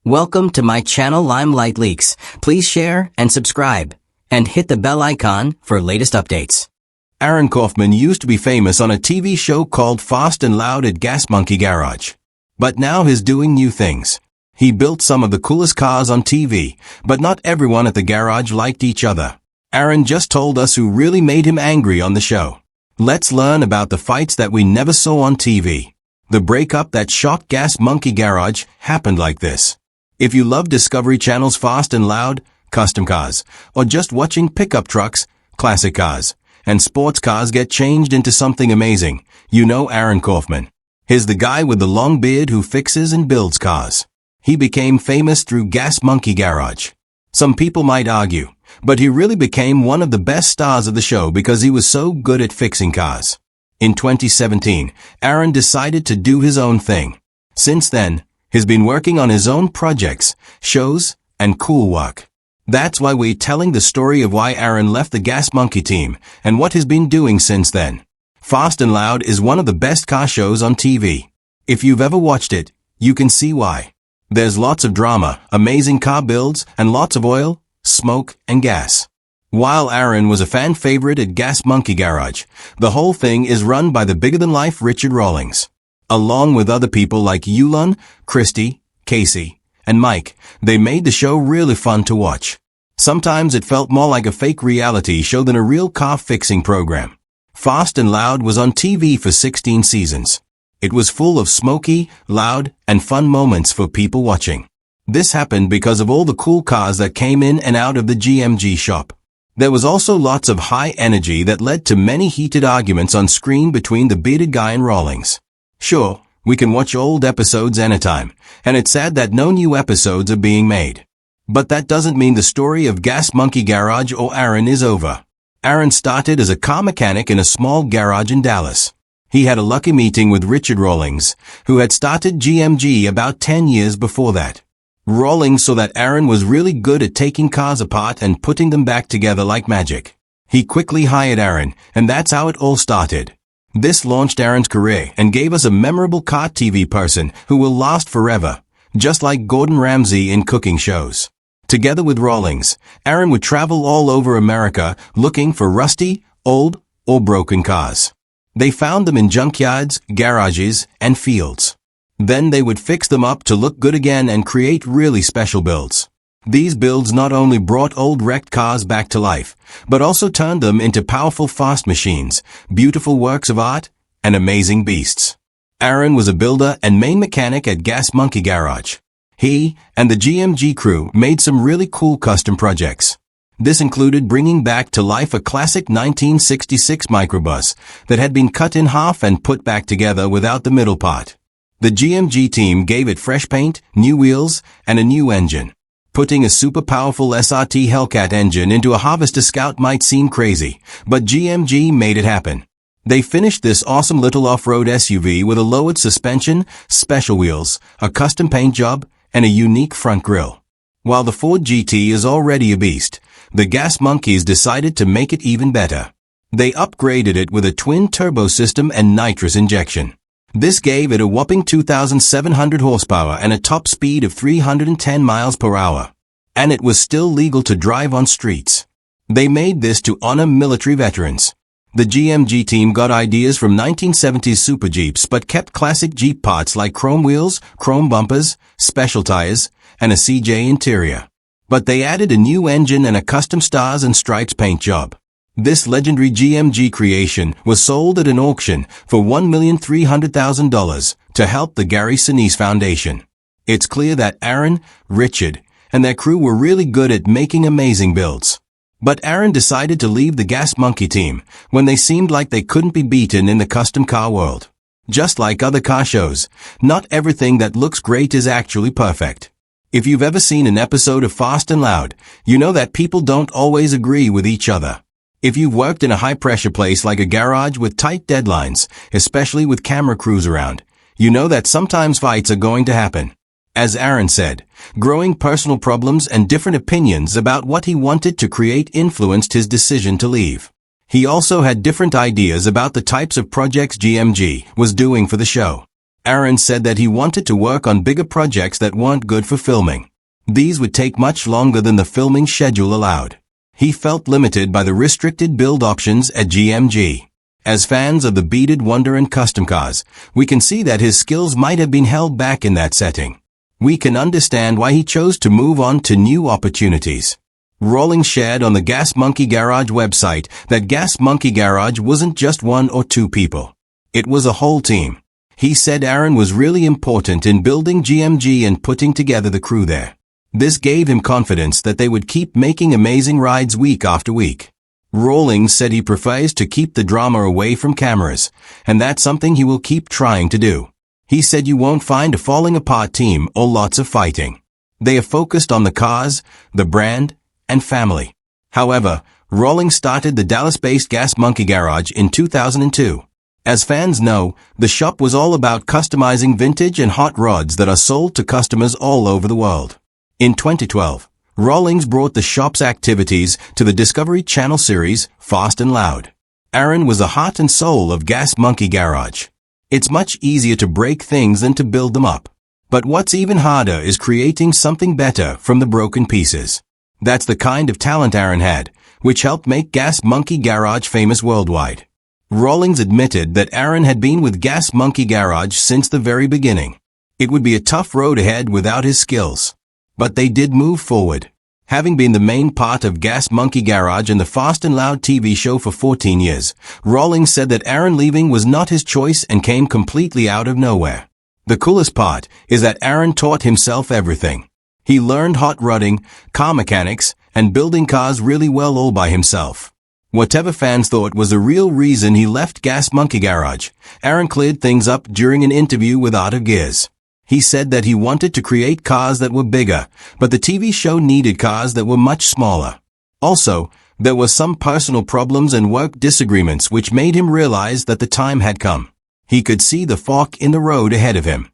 Welcome to my channel Limelight Leaks. Please share and subscribe, and hit the bell icon for latest updates. Aaron Kaufman used to be famous on a TV show called Fast and Loud at Gas Monkey Garage. But now he's doing new things. He built some of the coolest cars on TV, but not everyone at the garage liked each other. Aaron just told us who really made him angry on the show. Let's learn about the fights that we never saw on TV. The breakup that shocked Gas Monkey Garage happened like this. If you love Discovery Channel's Fast and Loud, custom cars, or just watching pickup trucks, classic cars, and sports cars get changed into something amazing, you know Aaron Kaufman. He's the guy with the long beard who fixes and builds cars. He became famous through Gas Monkey Garage. Some people might argue, but he really became one of the best stars of the show because he was so good at fixing cars. In 2017, Aaron decided to do his own thing. Since then, he's been working on his own projects, shows, and cool work. That's why we're telling the story of why Aaron left the Gas Monkey team and what he's been doing since then. Fast and Loud is one of the best car shows on TV. If you've ever watched it, you can see why. There's lots of drama, amazing car builds, and lots of oil, smoke, and gas. While Aaron was a fan favorite at Gas Monkey Garage, the whole thing is run by the bigger-than-life Richard Rawlings. Along with other people like Yulon, Christy, Casey, and Mike, they made the show really fun to watch. Sometimes it felt more like a fake reality show than a real car fixing program. Fast and Loud was on TV for 16 seasons. It was full of smoky, loud, and fun moments for people watching. This happened because of all the cool cars that came in and out of the GMG shop. There was also lots of high energy that led to many heated arguments on screen between the bearded guy and Rawlings. Sure, we can watch old episodes anytime, and it's sad that no new episodes are being made. But that doesn't mean the story of Gas Monkey Garage or Aaron is over. Aaron started as a car mechanic in a small garage in Dallas. He had a lucky meeting with Richard Rawlings, who had started GMG about 10 years before that. Rawlings saw that Aaron was really good at taking cars apart and putting them back together like magic. He quickly hired Aaron, and that's how it all started. This launched Aaron's career and gave us a memorable car TV person who will last forever, just like Gordon Ramsay in cooking shows. Together with Rawlings, Aaron would travel all over America looking for rusty, old, or broken cars. They found them in junkyards, garages, and fields. Then they would fix them up to look good again and create really special builds. These builds not only brought old wrecked cars back to life, but also turned them into powerful fast machines, beautiful works of art, and amazing beasts. Aaron was a builder and main mechanic at Gas Monkey Garage. He and the GMG crew made some really cool custom projects. This included bringing back to life a classic 1966 microbus that had been cut in half and put back together without the middle part. The GMG team gave it fresh paint, new wheels, and a new engine. Putting a super powerful SRT Hellcat engine into a Harvester Scout might seem crazy, but GMG made it happen. They finished this awesome little off-road SUV with a lowered suspension, special wheels, a custom paint job, and a unique front grille. While the Ford GT is already a beast, the Gas Monkeys decided to make it even better. They upgraded it with a twin turbo system and nitrous injection. This gave it a whopping 2,700 horsepower and a top speed of 310 miles per hour. And it was still legal to drive on streets. They made this to honor military veterans. The GMG team got ideas from 1970s Super Jeeps but kept classic Jeep parts like chrome wheels, chrome bumpers, special tires, and a CJ interior. But they added a new engine and a custom Stars and Stripes paint job. This legendary GMG creation was sold at an auction for $1,300,000 to help the Gary Sinise Foundation. It's clear that Aaron, Richard, and their crew were really good at making amazing builds. But Aaron decided to leave the Gas Monkey team when they seemed like they couldn't be beaten in the custom car world. Just like other car shows, not everything that looks great is actually perfect. If you've ever seen an episode of Fast and Loud, you know that people don't always agree with each other. If you've worked in a high-pressure place like a garage with tight deadlines, especially with camera crews around, you know that sometimes fights are going to happen. As Aaron said, growing personal problems and different opinions about what he wanted to create influenced his decision to leave. He also had different ideas about the types of projects GMG was doing for the show. Aaron said that he wanted to work on bigger projects that weren't good for filming. These would take much longer than the filming schedule allowed. He felt limited by the restricted build options at GMG. As fans of the beaded wonder and custom cars, we can see that his skills might have been held back in that setting. We can understand why he chose to move on to new opportunities. Rawlings shared on the Gas Monkey Garage website that Gas Monkey Garage wasn't just one or two people. It was a whole team. He said Aaron was really important in building GMG and putting together the crew there. This gave him confidence that they would keep making amazing rides week after week. Rawlings said he prefers to keep the drama away from cameras, and that's something he will keep trying to do. He said you won't find a falling apart team or lots of fighting. They are focused on the cars, the brand, and family. However, Rawlings started the Dallas-based Gas Monkey Garage in 2002. As fans know, the shop was all about customizing vintage and hot rods that are sold to customers all over the world. In 2012, Rawlings brought the shop's activities to the Discovery Channel series Fast and Loud. Aaron was the heart and soul of Gas Monkey Garage. It's much easier to break things than to build them up. But what's even harder is creating something better from the broken pieces. That's the kind of talent Aaron had, which helped make Gas Monkey Garage famous worldwide. Rawlings admitted that Aaron had been with Gas Monkey Garage since the very beginning. It would be a tough road ahead without his skills. But they did move forward. Having been the main part of Gas Monkey Garage and the Fast and Loud TV show for 14 years, Rawlings said that Aaron leaving was not his choice and came completely out of nowhere. The coolest part is that Aaron taught himself everything. He learned hot rodding, car mechanics, and building cars really well all by himself. Whatever fans thought was the real reason he left Gas Monkey Garage, Aaron cleared things up during an interview with Art of Gears. He said that he wanted to create cars that were bigger, but the TV show needed cars that were much smaller. Also, there were some personal problems and work disagreements which made him realize that the time had come. He could see the fork in the road ahead of him.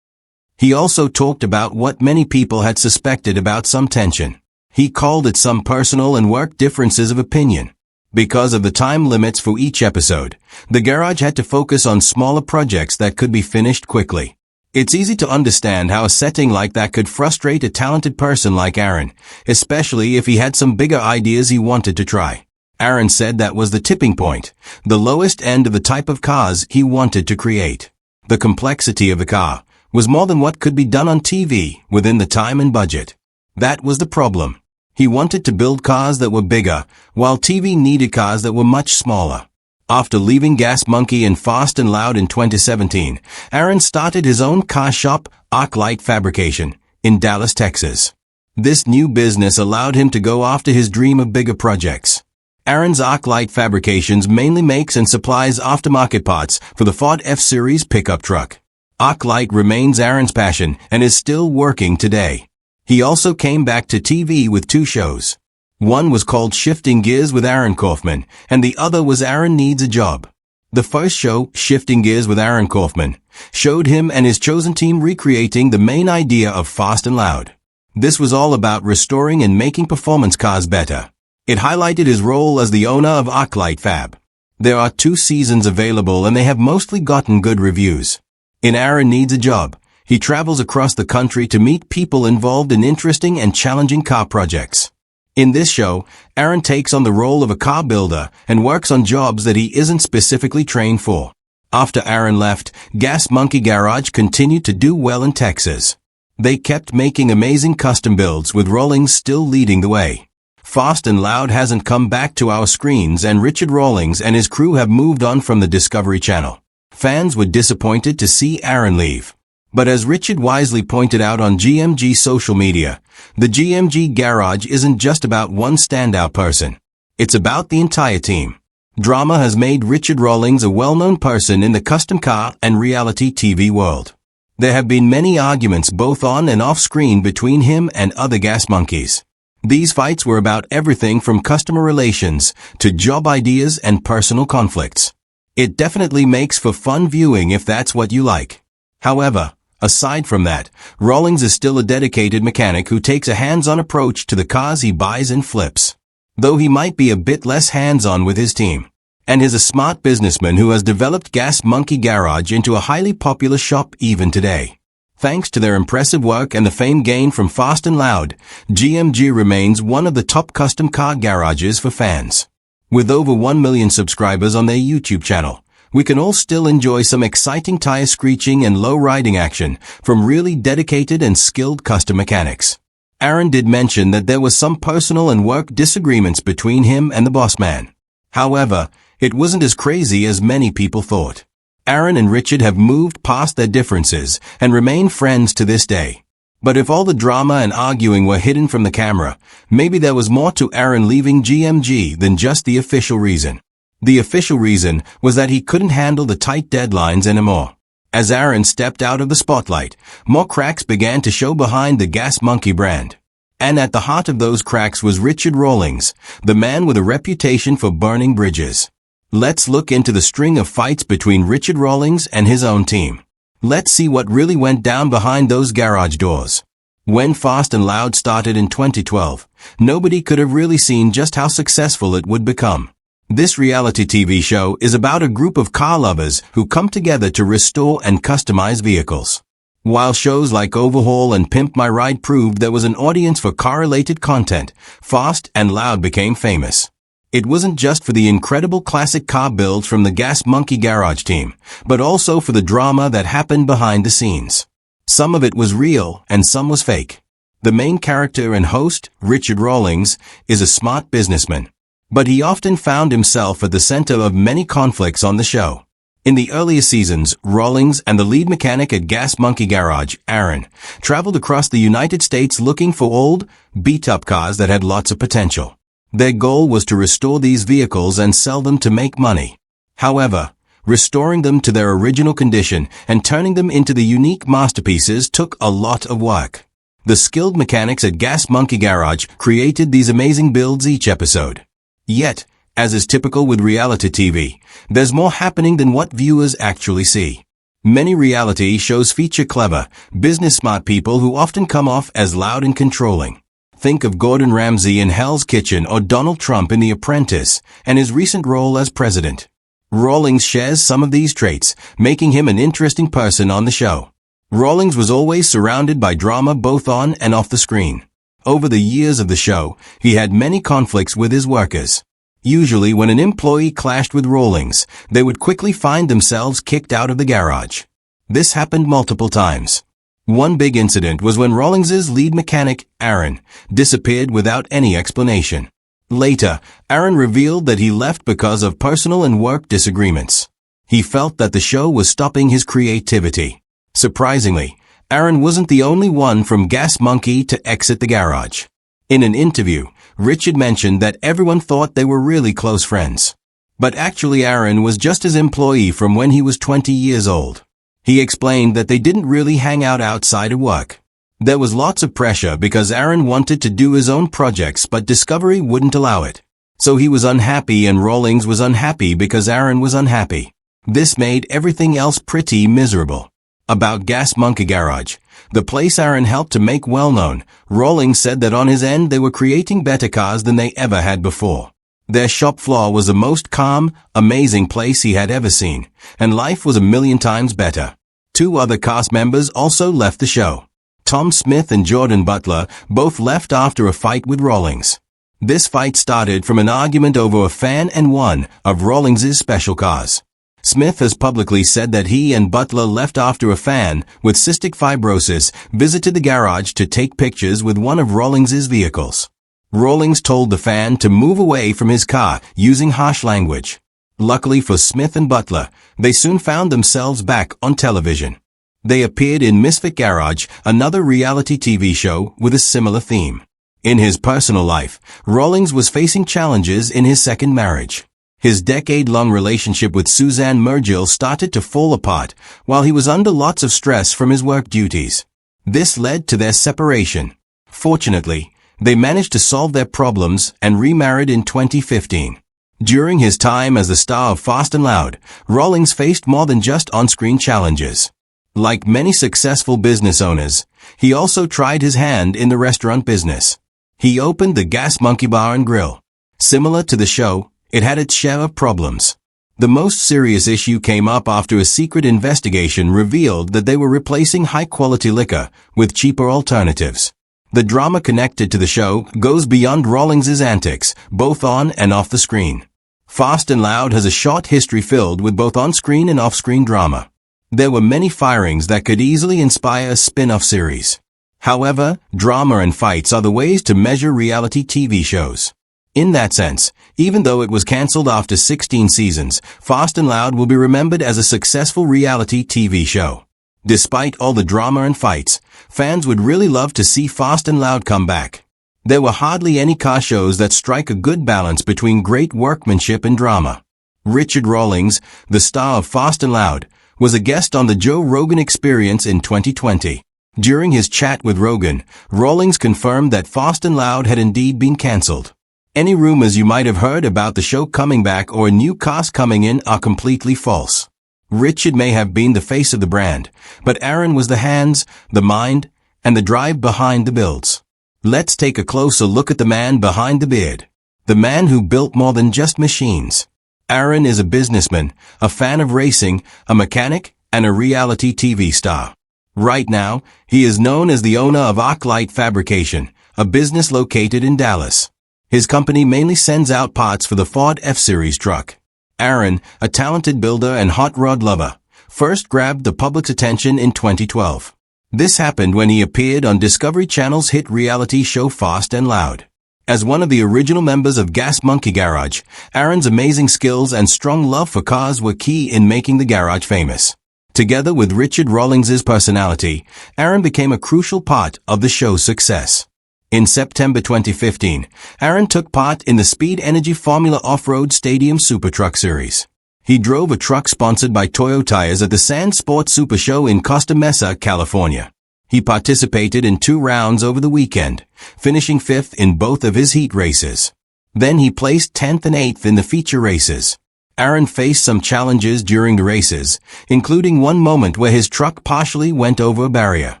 He also talked about what many people had suspected about some tension. He called it some personal and work differences of opinion. Because of the time limits for each episode, the garage had to focus on smaller projects that could be finished quickly. It's easy to understand how a setting like that could frustrate a talented person like Aaron, especially if he had some bigger ideas he wanted to try. Aaron said that was the tipping point, the lowest end of the type of cars he wanted to create. The complexity of the car was more than what could be done on TV within the time and budget. That was the problem. He wanted to build cars that were bigger, while TV needed cars that were much smaller. After leaving Gas Monkey and Fast and Loud in 2017, Aaron started his own car shop, ArcLight Fabrication, in Dallas, Texas. This new business allowed him to go after his dream of bigger projects. Aaron's ArcLight Fabrications mainly makes and supplies aftermarket parts for the Ford F-Series pickup truck. ArcLight remains Aaron's passion and is still working today. He also came back to TV with two shows. One was called Shifting Gears with Aaron Kaufman, and the other was Aaron Needs a Job. The first show, Shifting Gears with Aaron Kaufman, showed him and his chosen team recreating the main idea of Fast and Loud. This was all about restoring and making performance cars better. It highlighted his role as the owner of ArcLight Fab. There are 2 seasons available and they have mostly gotten good reviews. In Aaron Needs a Job, he travels across the country to meet people involved in interesting and challenging car projects. In this show, Aaron takes on the role of a car builder and works on jobs that he isn't specifically trained for. After Aaron left, Gas Monkey Garage continued to do well in Texas. They kept making amazing custom builds with Rawlings still leading the way. Fast and Loud hasn't come back to our screens and Richard Rawlings and his crew have moved on from the Discovery Channel. Fans were disappointed to see Aaron leave. But as Richard wisely pointed out on GMG social media, the GMG Garage isn't just about one standout person. It's about the entire team. Drama has made Richard Rawlings a well-known person in the custom car and reality TV world. There have been many arguments both on and off screen between him and other gas monkeys. These fights were about everything from customer relations to job ideas and personal conflicts. It definitely makes for fun viewing if that's what you like. However, aside from that, Rawlings is still a dedicated mechanic who takes a hands-on approach to the cars he buys and flips. Though he might be a bit less hands-on with his team. and is a smart businessman who has developed Gas Monkey Garage into a highly popular shop even today. Thanks to their impressive work and the fame gained from Fast and Loud, GMG remains one of the top custom car garages for fans. With over 1 million subscribers on their YouTube channel, we can all still enjoy some exciting tire screeching and low riding action from really dedicated and skilled custom mechanics. Aaron did mention that there was some personal and work disagreements between him and the boss man. However, it wasn't as crazy as many people thought. Aaron and Richard have moved past their differences and remain friends to this day. But if all the drama and arguing were hidden from the camera, maybe there was more to Aaron leaving GMG than just the official reason. The official reason was that he couldn't handle the tight deadlines anymore. As Aaron stepped out of the spotlight, more cracks began to show behind the Gas Monkey brand. And at the heart of those cracks was Richard Rawlings, the man with a reputation for burning bridges. Let's look into the string of fights between Richard Rawlings and his own team. Let's see what really went down behind those garage doors. When Fast and Loud started in 2012, nobody could have really seen just how successful it would become. This reality TV show is about a group of car lovers who come together to restore and customize vehicles. While shows like Overhaul and Pimp My Ride proved there was an audience for car-related content, Fast and Loud became famous. It wasn't just for the incredible classic car builds from the Gas Monkey Garage team, but also for the drama that happened behind the scenes. Some of it was real and some was fake. The main character and host, Richard Rawlings, is a smart businessman. But he often found himself at the center of many conflicts on the show. In the earlier seasons, Rawlings and the lead mechanic at Gas Monkey Garage, Aaron, traveled across the United States looking for old, beat-up cars that had lots of potential. Their goal was to restore these vehicles and sell them to make money. However, restoring them to their original condition and turning them into the unique masterpieces took a lot of work. The skilled mechanics at Gas Monkey Garage created these amazing builds each episode. Yet, as is typical with reality TV, there's more happening than what viewers actually see. Many reality shows feature clever, business-smart people who often come off as loud and controlling. Think of Gordon Ramsay in Hell's Kitchen or Donald Trump in The Apprentice and his recent role as president. Rawlings shares some of these traits, making him an interesting person on the show. Rawlings was always surrounded by drama both on and off the screen. Over the years of the show, he had many conflicts with his workers. Usually when an employee clashed with Rawlings, they would quickly find themselves kicked out of the garage. This happened multiple times. One big incident was when Rawlings's lead mechanic, Aaron, disappeared without any explanation. Later, Aaron revealed that he left because of personal and work disagreements. He felt that the show was stopping his creativity. Surprisingly, Aaron wasn't the only one from Gas Monkey to exit the garage. In an interview, Richard mentioned that everyone thought they were really close friends. But actually Aaron was just his employee from when he was 20 years old. He explained that they didn't really hang out outside of work. There was lots of pressure because Aaron wanted to do his own projects but Discovery wouldn't allow it. So he was unhappy and Rawlings was unhappy because Aaron was unhappy. This made everything else pretty miserable. About Gas Monkey Garage, the place Aaron helped to make well known, Rawlings said that on his end they were creating better cars than they ever had before. Their shop floor was the most calm, amazing place he had ever seen, and life was 1,000,000 times better. 2 other cast members also left the show. Tom Smith and Jordan Butler both left after a fight with Rawlings. This fight started from an argument over a fan and one of Rawlings's special cars. Smith has publicly said that he and Butler left after a fan with cystic fibrosis visited the garage to take pictures with one of Rawlings's vehicles. Rawlings told the fan to move away from his car using harsh language. Luckily for Smith and Butler, they soon found themselves back on television. They appeared in Misfit Garage, another reality TV show with a similar theme. In his personal life, Rawlings was facing challenges in his second marriage. His decade-long relationship with Suzanne Mergil started to fall apart while he was under lots of stress from his work duties. This led to their separation. Fortunately, they managed to solve their problems and remarried in 2015. During his time as the star of Fast and Loud, Rawlings faced more than just on-screen challenges. Like many successful business owners, he also tried his hand in the restaurant business. He opened the Gas Monkey Bar and Grill. Similar to the show, it had its share of problems. The most serious issue came up after a secret investigation revealed that they were replacing high-quality liquor with cheaper alternatives. The drama connected to the show goes beyond Rawlings's antics, both on and off the screen. Fast and Loud has a short history filled with both on-screen and off-screen drama. There were many firings that could easily inspire a spin-off series. However, drama and fights are the ways to measure reality TV shows. In that sense, even though it was cancelled after 16 seasons, Fast and Loud will be remembered as a successful reality TV show. Despite all the drama and fights, fans would really love to see Fast and Loud come back. There were hardly any car shows that strike a good balance between great workmanship and drama. Richard Rawlings, the star of Fast and Loud, was a guest on the Joe Rogan Experience in 2020. During his chat with Rogan, Rawlings confirmed that Fast and Loud had indeed been cancelled. Any rumors you might have heard about the show coming back or a new cast coming in are completely false. Richard may have been the face of the brand, but Aaron was the hands, the mind, and the drive behind the builds. Let's take a closer look at the man behind the beard. The man who built more than just machines. Aaron is a businessman, a fan of racing, a mechanic, and a reality TV star. Right now, he is known as the owner of ArcLight Fabrication, a business located in Dallas. His company mainly sends out parts for the Ford F-Series truck. Aaron, a talented builder and hot rod lover, first grabbed the public's attention in 2012. This happened when he appeared on Discovery Channel's hit reality show Fast and Loud. As one of the original members of Gas Monkey Garage, Aaron's amazing skills and strong love for cars were key in making the garage famous. Together with Richard Rawlings's personality, Aaron became a crucial part of the show's success. In September 2015, Aaron took part in the Speed Energy Formula Off-Road Stadium Super Truck Series. He drove a truck sponsored by Toyo Tires at the Sand Sports Super Show in Costa Mesa, California. He participated in 2 rounds over the weekend, finishing 5th in both of his heat races. Then he placed 10th and 8th in the feature races. Aaron faced some challenges during the races, including one moment where his truck partially went over a barrier.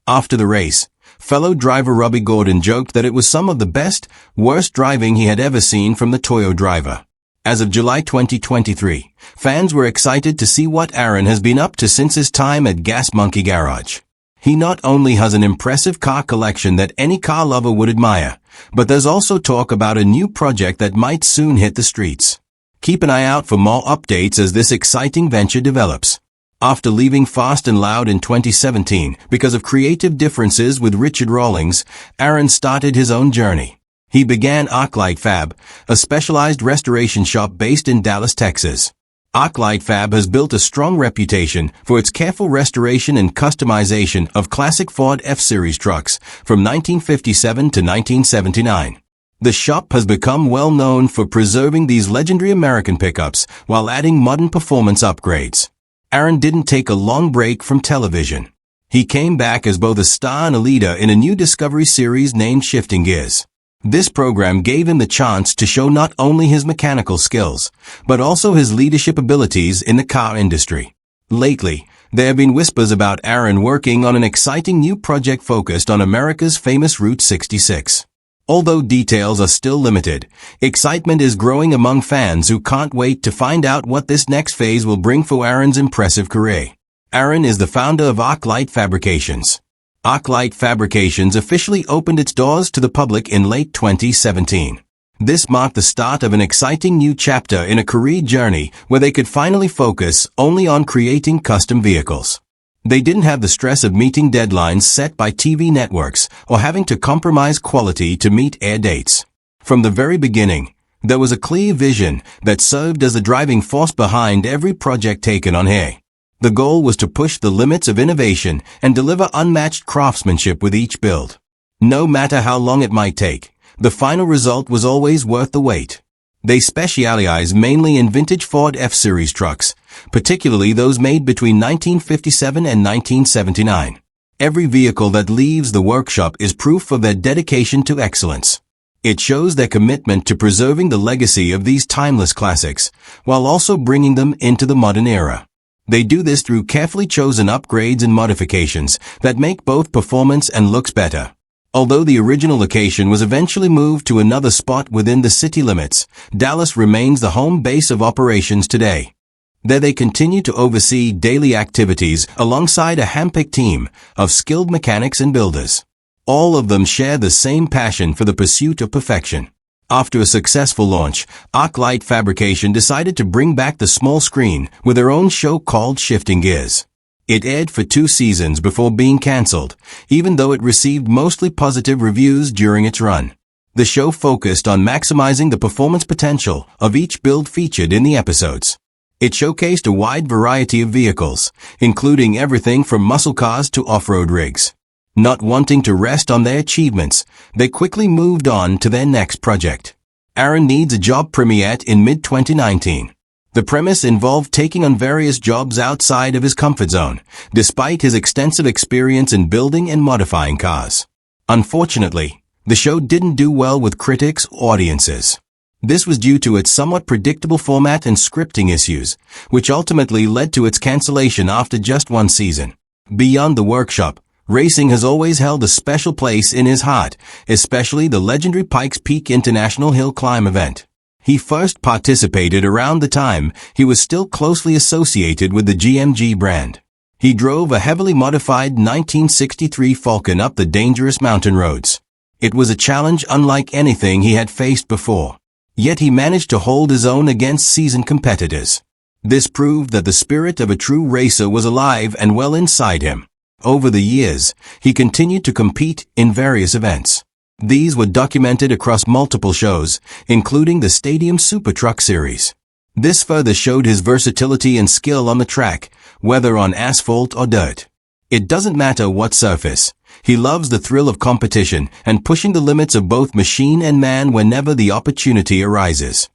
After the race, fellow driver Robbie Gordon joked that it was some of the best, worst driving he had ever seen from the Toyo driver. As of July 2023, fans were excited to see what Aaron has been up to since his time at Gas Monkey Garage. He not only has an impressive car collection that any car lover would admire, but there's also talk about a new project that might soon hit the streets. Keep an eye out for more updates as this exciting venture develops. After leaving Fast and Loud in 2017 because of creative differences with Richard Rawlings, Aaron started his own journey. He began ArcLight Fab, a specialized restoration shop based in Dallas, Texas. ArcLight Fab has built a strong reputation for its careful restoration and customization of classic Ford F-Series trucks from 1957 to 1979. The shop has become well known for preserving these legendary American pickups while adding modern performance upgrades. Aaron didn't take a long break from television. He came back as both a star and a leader in a new Discovery series named Shifting Gears. This program gave him the chance to show not only his mechanical skills, but also his leadership abilities in the car industry. Lately, there have been whispers about Aaron working on an exciting new project focused on America's famous Route 66. Although details are still limited, excitement is growing among fans who can't wait to find out what this next phase will bring for Aaron's impressive career. Aaron is the founder of ArcLight Fabrications. ArcLight Fabrications officially opened its doors to the public in late 2017. This marked the start of an exciting new chapter in a career journey where they could finally focus only on creating custom vehicles. They didn't have the stress of meeting deadlines set by TV networks or having to compromise quality to meet air dates. From the very beginning, there was a clear vision that served as the driving force behind every project taken on air. The goal was to push the limits of innovation and deliver unmatched craftsmanship with each build. No matter how long it might take, the final result was always worth the wait. They specialize mainly in vintage Ford F-Series trucks, particularly those made between 1957 and 1979. Every vehicle that leaves the workshop is proof of their dedication to excellence. It shows their commitment to preserving the legacy of these timeless classics, while also bringing them into the modern era. They do this through carefully chosen upgrades and modifications that make both performance and looks better. Although the original location was eventually moved to another spot within the city limits, Dallas remains the home base of operations today. There they continue to oversee daily activities alongside a handpicked team of skilled mechanics and builders. All of them share the same passion for the pursuit of perfection. After a successful launch, ArcLight Fabrication decided to bring back the small screen with their own show called Shifting Gears. It aired for 2 seasons before being cancelled, even though it received mostly positive reviews during its run. The show focused on maximizing the performance potential of each build featured in the episodes. It showcased a wide variety of vehicles, including everything from muscle cars to off-road rigs. Not wanting to rest on their achievements, they quickly moved on to their next project. Aaron Needs a Job premiered in mid-2019. The premise involved taking on various jobs outside of his comfort zone, despite his extensive experience in building and modifying cars. Unfortunately, the show didn't do well with critics or audiences. This was due to its somewhat predictable format and scripting issues, which ultimately led to its cancellation after just 1 season. Beyond the workshop, racing has always held a special place in his heart, especially the legendary Pikes Peak International Hill Climb event. He first participated around the time he was still closely associated with the GMG brand. He drove a heavily modified 1963 Falcon up the dangerous mountain roads. It was a challenge unlike anything he had faced before. Yet he managed to hold his own against seasoned competitors. This proved that the spirit of a true racer was alive and well inside him. Over the years, he continued to compete in various events. These were documented across multiple shows, including the Stadium Super Truck Series. This further showed his versatility and skill on the track, whether on asphalt or dirt. It doesn't matter what surface. He loves the thrill of competition and pushing the limits of both machine and man whenever the opportunity arises.